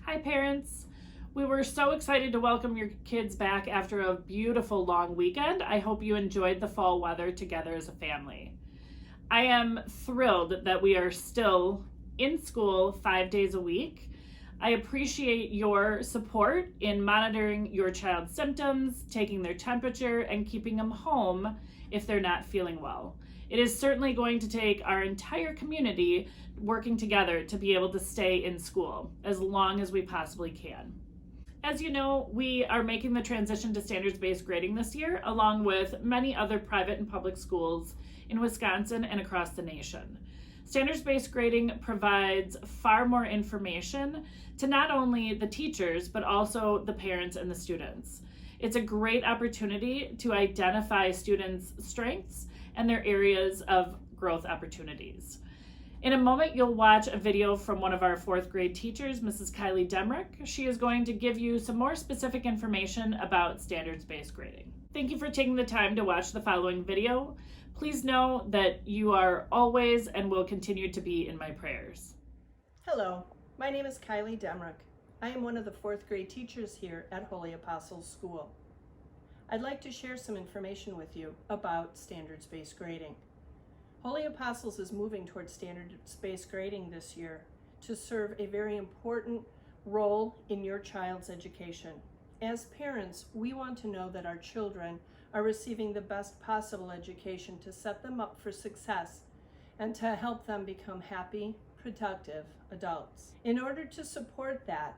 Hi parents. We were so excited to welcome your kids back after a beautiful long weekend. I hope you enjoyed the fall weather together as a family. I am thrilled that we are still in school 5 days a week. I appreciate your support in monitoring your child's symptoms, taking their temperature, and keeping them home if they're not feeling well. It is certainly going to take our entire community working together to be able to stay in school as long as we possibly can. As you know, we are making the transition to standards-based grading this year, along with many other private and public schools in Wisconsin and across the nation. Standards-based grading provides far more information to not only the teachers, but also the parents and the students. It's a great opportunity to identify students' strengths and their areas of growth opportunities. In a moment, you'll watch a video from one of our fourth grade teachers, Mrs. Kylie Demrick. She is going to give you some more specific information about standards-based grading. Thank you for taking the time to watch the following video. Please know that you are always and will continue to be in my prayers. Hello, my name is Kylie Demrick. I am one of the fourth grade teachers here at Holy Apostles School. I'd like to share some information with you about standards-based grading. Holy Apostles is moving towards standards-based grading this year to serve a very important role in your child's education. As parents, we want to know that our children are receiving the best possible education to set them up for success and to help them become happy, productive adults. In order to support that,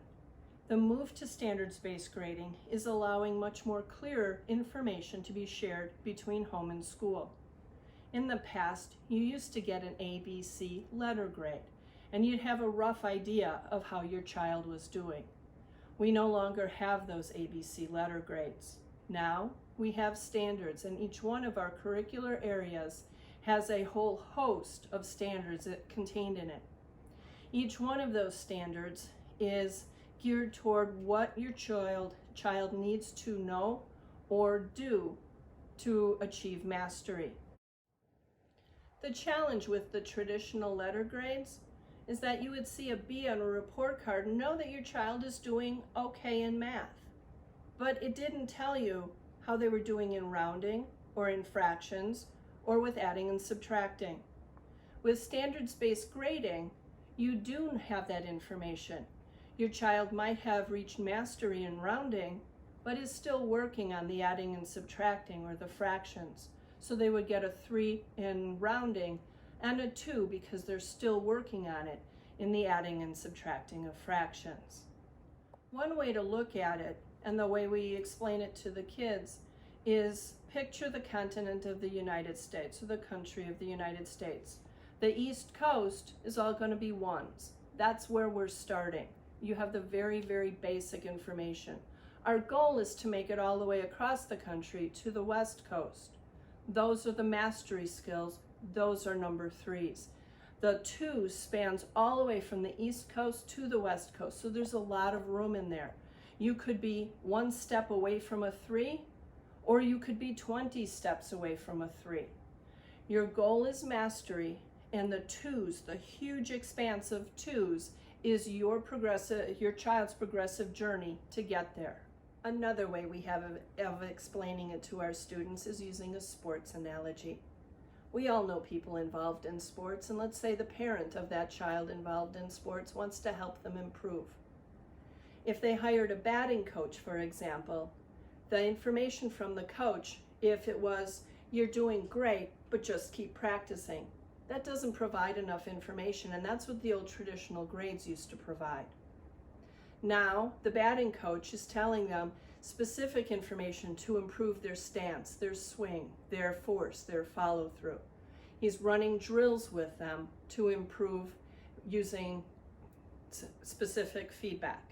the move to standards-based grading is allowing much more clearer information to be shared between home and school. In the past, you used to get an ABC letter grade, and you'd have a rough idea of how your child was doing. We no longer have those ABC letter grades. Now, we have standards, and each one of our curricular areas has a whole host of standards contained in it. Each one of those standards is geared toward what your child needs to know or do to achieve mastery. The challenge with the traditional letter grades is that you would see a B on a report card and know that your child is doing okay in math, but it didn't tell you how they were doing in rounding or in fractions or with adding and subtracting. With standards-based grading, you do have that information. Your child might have reached mastery in rounding, but is still working on the adding and subtracting or the fractions. So they would get a 3 in rounding and a 2 because they're still working on it in the adding and subtracting of fractions. One way to look at it, and the way we explain it to the kids, is picture the continent of the United States, or the country of the United States. The East Coast is all going to be ones. That's where we're starting. You have the very, very basic information. Our goal is to make it all the way across the country to the West Coast. Those are the mastery skills. Those are number 3s. The 2 spans all the way from the East Coast to the West Coast, so there's a lot of room in there. You could be 1 step away from a 3, or you could be 20 steps away from a 3. Your goal is mastery, and the 2s, the huge expanse of 2s, is your child's progressive journey to get there. Another way we have of explaining it to our students is using a sports analogy. We all know people involved in sports, and let's say the parent of that child involved in sports wants to help them improve. If they hired a batting coach, for example, the information from the coach, if it was, you're doing great, but just keep practicing, that doesn't provide enough information, and that's what the old traditional grades used to provide. Now, the batting coach is telling them specific information to improve their stance, their swing, their force, their follow-through. He's running drills with them to improve using specific feedback.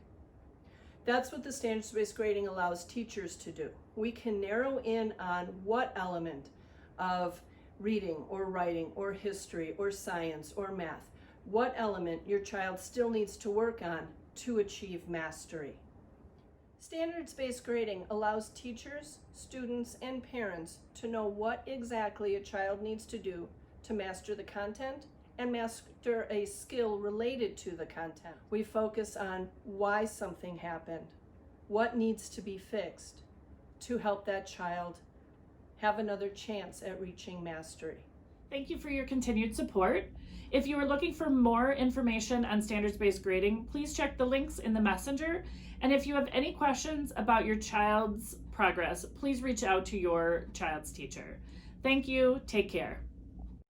That's what the standards-based grading allows teachers to do. We can narrow in on what element of reading or writing or history or science or math, what element your child still needs to work on to achieve mastery. Standards-based grading allows teachers, students, and parents to know what exactly a child needs to do to master the content and master a skill related to the content. We focus on why something happened, what needs to be fixed to help that child have another chance at reaching mastery. Thank you for your continued support. If you are looking for more information on standards-based grading, please check the links in the messenger. And if you have any questions about your child's progress, please reach out to your child's teacher. Thank you. Take care.